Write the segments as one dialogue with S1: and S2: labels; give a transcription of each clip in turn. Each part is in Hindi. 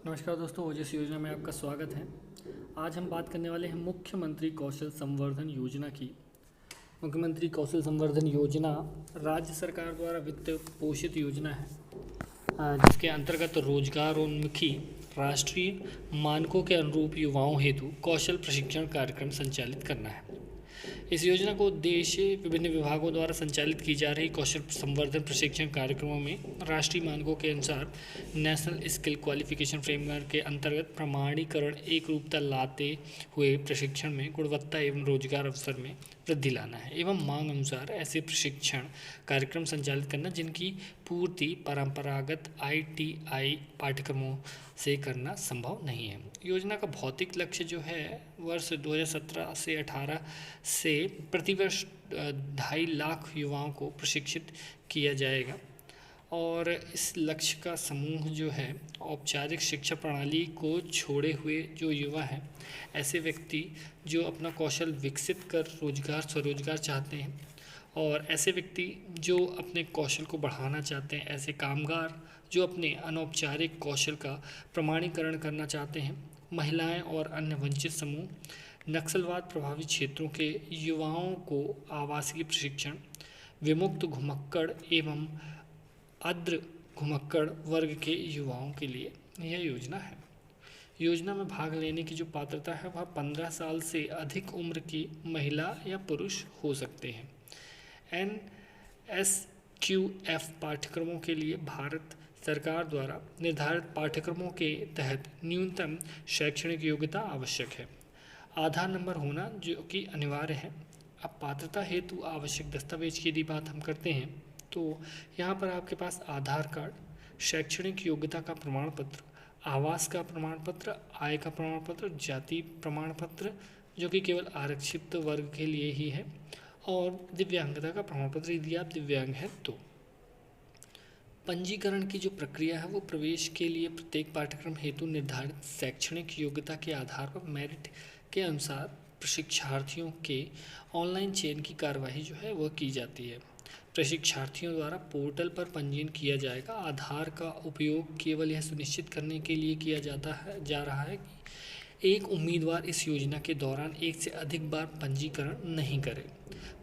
S1: नमस्कार दोस्तों, ओजस योजना में आपका स्वागत है। आज हम बात करने वाले हैं मुख्यमंत्री कौशल संवर्धन योजना की। मुख्यमंत्री कौशल संवर्धन योजना राज्य सरकार द्वारा वित्त पोषित योजना है, जिसके अंतर्गत रोजगारोन्मुखी राष्ट्रीय मानकों के अनुरूप युवाओं हेतु कौशल प्रशिक्षण कार्यक्रम संचालित करना है। इस योजना को उद्देश्य विभिन्न विभागों द्वारा संचालित की जा रही कौशल संवर्धन प्रशिक्षण कार्यक्रमों में राष्ट्रीय मानकों के अनुसार नेशनल स्किल क्वालिफिकेशन फ्रेमवर्क के अंतर्गत प्रमाणीकरण एक रूपता लाते हुए प्रशिक्षण में गुणवत्ता एवं रोजगार अवसर में वृद्धि लाना है एवं मांग अनुसार ऐसे प्रशिक्षण कार्यक्रम संचालित करना जिनकी पूर्ति परंपरागत ITI पाठ्यक्रमों से करना संभव नहीं है। योजना का भौतिक लक्ष्य जो है वर्ष 2017 से 18 से प्रतिवर्ष 2.5 लाख युवाओं को प्रशिक्षित किया जाएगा और इस लक्ष्य का समूह जो है औपचारिक शिक्षा प्रणाली को छोड़े हुए जो युवा हैं, ऐसे व्यक्ति जो अपना कौशल विकसित कर स्वरोजगार चाहते हैं और ऐसे व्यक्ति जो अपने कौशल को बढ़ाना चाहते हैं, ऐसे कामगार जो अपने अनौपचारिक कौशल का प्रमाणीकरण करना चाहते हैं, महिलाएं और अन्य वंचित समूह, नक्सलवाद प्रभावित क्षेत्रों के युवाओं को आवासीय प्रशिक्षण, विमुक्त घुमक्कड़ एवं अद्र घुमक्कड़ वर्ग के युवाओं के लिए यह योजना है। योजना में भाग लेने की जो पात्रता है वह 15 साल से अधिक उम्र की महिला या पुरुष हो सकते हैं। NSQF पाठ्यक्रमों के लिए भारत सरकार द्वारा निर्धारित पाठ्यक्रमों के तहत न्यूनतम शैक्षणिक योग्यता आवश्यक है। आधार नंबर होना जो कि अनिवार्य है। अब पात्रता हेतु आवश्यक दस्तावेज की यदि बात हम करते हैं तो यहाँ पर आपके पास आधार कार्ड, शैक्षणिक योग्यता का प्रमाण पत्र, आवास का प्रमाण पत्र, आय का प्रमाण पत्र, जाति प्रमाण पत्र जो कि केवल आरक्षित वर्ग के लिए ही है, और दिव्यांगता का प्रमाण पत्र यदि आप दिव्यांग हैं तो। पंजीकरण की जो प्रक्रिया है वो प्रवेश के लिए प्रत्येक पाठ्यक्रम हेतु निर्धारित शैक्षणिक योग्यता के आधार पर मेरिट के अनुसार प्रशिक्षार्थियों के ऑनलाइन चयन की कार्यवाही जो है वह की जाती है। प्रशिक्षार्थियों द्वारा पोर्टल पर पंजीयन किया जाएगा। आधार का उपयोग केवल यह सुनिश्चित करने के लिए किया जा रहा है कि एक उम्मीदवार इस योजना के दौरान एक से अधिक बार पंजीकरण नहीं करे।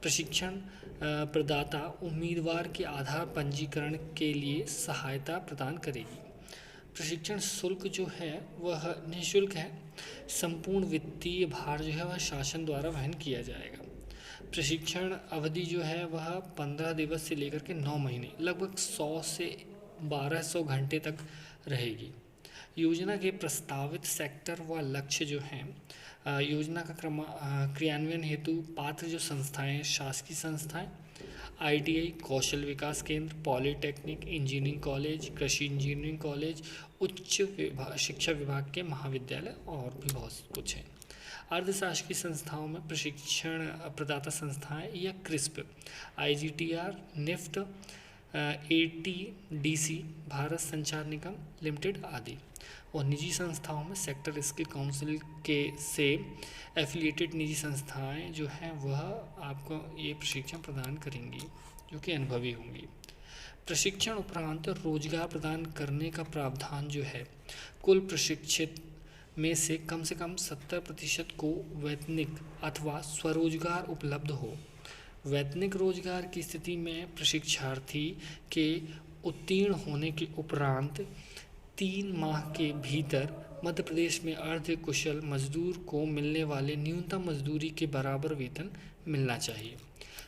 S1: प्रशिक्षण प्रदाता उम्मीदवार के आधार पंजीकरण के लिए सहायता प्रदान करेगी। प्रशिक्षण शुल्क जो है वह निःशुल्क है। संपूर्ण वित्तीय भार जो है वह शासन द्वारा वहन किया जाएगा। प्रशिक्षण अवधि जो है वह 15 दिवस से लेकर के 9 महीने लगभग 100 से 1200 घंटे तक रहेगी। योजना के प्रस्तावित सेक्टर व लक्ष्य जो हैं, योजना का क्रियान्वयन हेतु पात्र जो संस्थाएं, शासकीय संस्थाएं, ITI, कौशल विकास केंद्र, पॉलिटेक्निक, इंजीनियरिंग कॉलेज, कृषि इंजीनियरिंग कॉलेज, उच्च शिक्षा विभाग के महाविद्यालय और भी बहुत कुछ हैं। अर्धशासकीय संस्थाओं में प्रशिक्षण प्रदाता संस्थाएं या crisp, IGTR, NIFT, ATDC, Bharat संचार निगम लिमिटेड आदि, और निजी संस्थाओं में सेक्टर स्किल काउंसिल के से एफिलिएटेड निजी संस्थाएं जो हैं वह आपको ये प्रशिक्षण प्रदान करेंगी जो कि अनुभवी होंगी। प्रशिक्षण उपरांत रोजगार प्रदान करने का प्रावधान जो है, कुल प्रशिक्षित में से कम 70% को वैतनिक अथवा स्वरोजगार उपलब्ध हो। वैतनिक रोजगार की स्थिति में प्रशिक्षार्थी के उत्तीर्ण होने के उपरांत 3 माह के भीतर मध्य प्रदेश में अर्ध कुशल मजदूर को मिलने वाले न्यूनतम मजदूरी के बराबर वेतन मिलना चाहिए।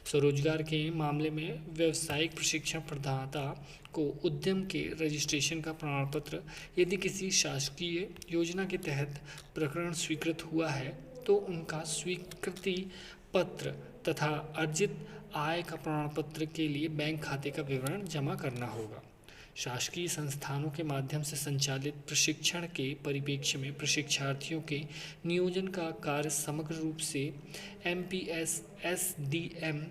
S1: स्वरोजगार के मामले में व्यावसायिक प्रशिक्षण प्रदाता को उद्यम के रजिस्ट्रेशन का प्रमाण पत्र, यदि किसी शासकीय योजना के तहत प्रकरण स्वीकृत हुआ है तो उनका स्वीकृति पत्र तथा अर्जित आय का प्रमाण पत्र के लिए बैंक खाते का विवरण जमा करना होगा। शासकीय संस्थानों के माध्यम से संचालित प्रशिक्षण के परिप्रेक्ष्य में प्रशिक्षार्थियों के नियोजन का कार्य समग्र रूप से MPS, SDM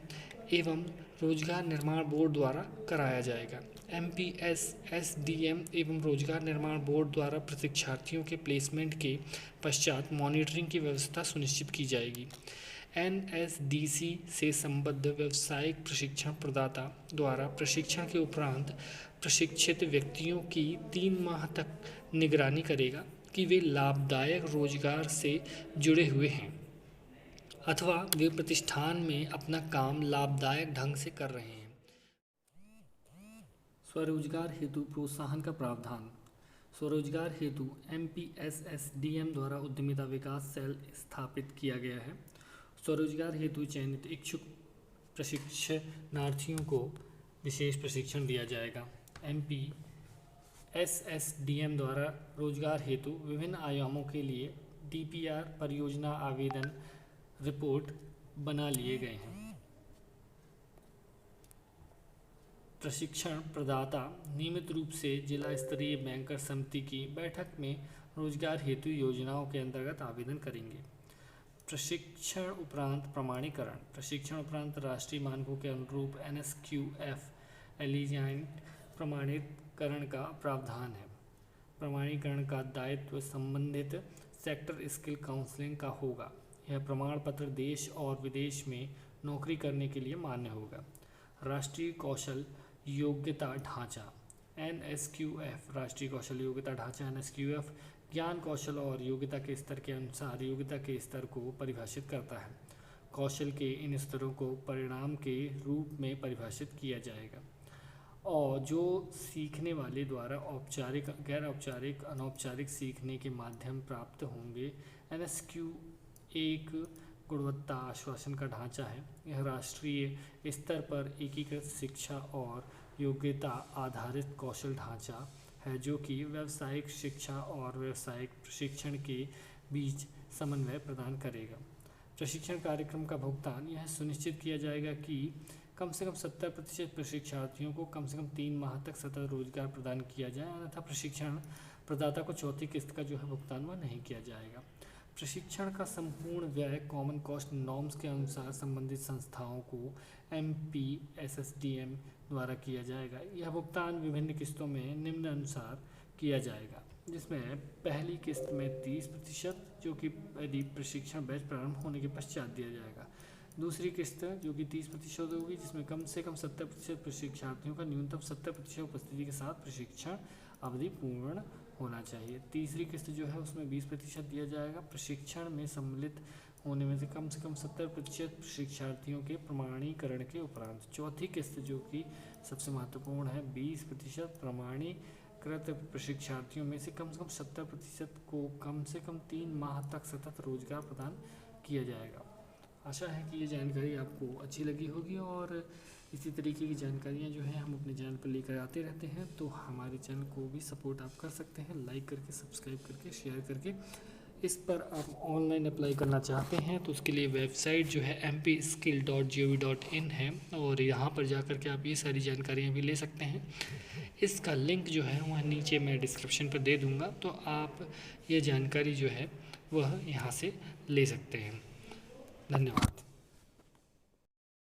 S1: एवं रोजगार निर्माण बोर्ड द्वारा कराया जाएगा। MPS, SDM एवं रोजगार निर्माण बोर्ड द्वारा प्रशिक्षार्थियों के प्लेसमेंट के पश्चात मॉनिटरिंग की व्यवस्था सुनिश्चित की जाएगी। NSDC से संबद्ध व्यावसायिक प्रशिक्षण प्रदाता द्वारा प्रशिक्षण के उपरांत प्रशिक्षित व्यक्तियों की 3 माह तक निगरानी करेगा कि वे लाभदायक रोजगार से जुड़े हुए हैं अथवा वे प्रतिष्ठान में अपना काम लाभदायक ढंग से कर रहे हैं। स्वरोजगार हेतु प्रोत्साहन का प्रावधान। स्वरोजगार हेतु MPSSDM द्वारा उद्यमिता विकास सेल स्थापित किया गया है। स्वरोजगार हेतु चयनित इच्छुक प्रशिक्षणार्थियों को विशेष प्रशिक्षण दिया जाएगा। MPSSDM द्वारा रोजगार हेतु विभिन्न आयामों के लिए DPR परियोजना आवेदन रिपोर्ट बना लिए गए हैं। प्रशिक्षण प्रदाता नियमित रूप से जिला स्तरीय बैंकर समिति की बैठक में रोजगार हेतु योजनाओं के अंतर्गत आवेदन करेंगे। प्रशिक्षण उपरांत प्रमाणीकरण। प्रशिक्षण उपरांत राष्ट्रीय मानकों के अनुरूप NSQF एलिजाइंट प्रमाणीकरण का प्रावधान है। प्रमाणीकरण का दायित्व संबंधित सेक्टर स्किल काउंसलिंग का होगा। यह प्रमाण पत्र देश और विदेश में नौकरी करने के लिए मान्य होगा। राष्ट्रीय कौशल योग्यता ढांचा NSQF। राष्ट्रीय कौशल योग्यता ढांचा NSQF ज्ञान कौशल और योग्यता के स्तर के अनुसार योग्यता के स्तर को परिभाषित करता है। कौशल के इन स्तरों को परिणाम के रूप में परिभाषित किया जाएगा और जो सीखने वाले द्वारा औपचारिक, गैर औपचारिक, अनौपचारिक सीखने के माध्यम प्राप्त होंगे। NSQ एक गुणवत्ता आश्वासन का ढांचा है। यह राष्ट्रीय स्तर पर एकीकृत शिक्षा और योग्यता आधारित कौशल ढांचा है जो कि व्यावसायिक शिक्षा और व्यावसायिक प्रशिक्षण के बीच समन्वय प्रदान करेगा। प्रशिक्षण कार्यक्रम का भुगतान। यह सुनिश्चित किया जाएगा कि कम से कम 70% प्रशिक्षार्थियों को कम से कम 3 माह तक सतत रोजगार प्रदान किया जाए, अन्यथा प्रशिक्षण प्रदाता को चौथी किस्त का जो है भुगतान वह नहीं किया जाएगा। प्रशिक्षण का संपूर्ण व्यय कॉमन कॉस्ट नॉर्म्स के अनुसार संबंधित संस्थाओं को MPSSDM द्वारा किया जाएगा। यह भुगतान विभिन्न किस्तों में निम्न अनुसार किया जाएगा, जिसमें पहली किस्त में 30% जो कि यदि प्रशिक्षण बैच प्रारंभ होने के पश्चात दिया जाएगा। दूसरी किस्त जो कि 30% होगी, जिसमें कम से कम 70% प्रशिक्षार्थियों का न्यूनतम 70% उपस्थिति के साथ प्रशिक्षण अवधि पूर्ण होना चाहिए। तीसरी किस्त जो है उसमें 20% दिया जाएगा। प्रशिक्षण में सम्मिलित होने में से कम 70% प्रशिक्षार्थियों के प्रमाणीकरण के उपरांत। चौथी किस्त जो कि सबसे महत्वपूर्ण है, 20% प्रमाणीकृत प्रशिक्षार्थियों में से कम 70% को कम से कम 3 माह तक सतत रोजगार प्रदान किया जाएगा। आशा है कि ये जानकारी आपको अच्छी लगी होगी और इसी तरीके की जानकारियाँ जो है हम अपने चैनल पर लेकर आते रहते हैं, तो हमारे चैनल को भी सपोर्ट आप कर सकते हैं लाइक करके, सब्सक्राइब करके, शेयर करके। इस पर आप ऑनलाइन अप्लाई करना चाहते हैं तो उसके लिए वेबसाइट जो है mpskill.gov.in है और यहाँ पर जा कर के आप ये सारी जानकारियाँ भी ले सकते हैं। इसका लिंक जो है वह नीचे मैं डिस्क्रिप्शन पर दे दूँगा, तो आप ये जानकारी जो है वह यहाँ से ले सकते हैं। धन्यवाद।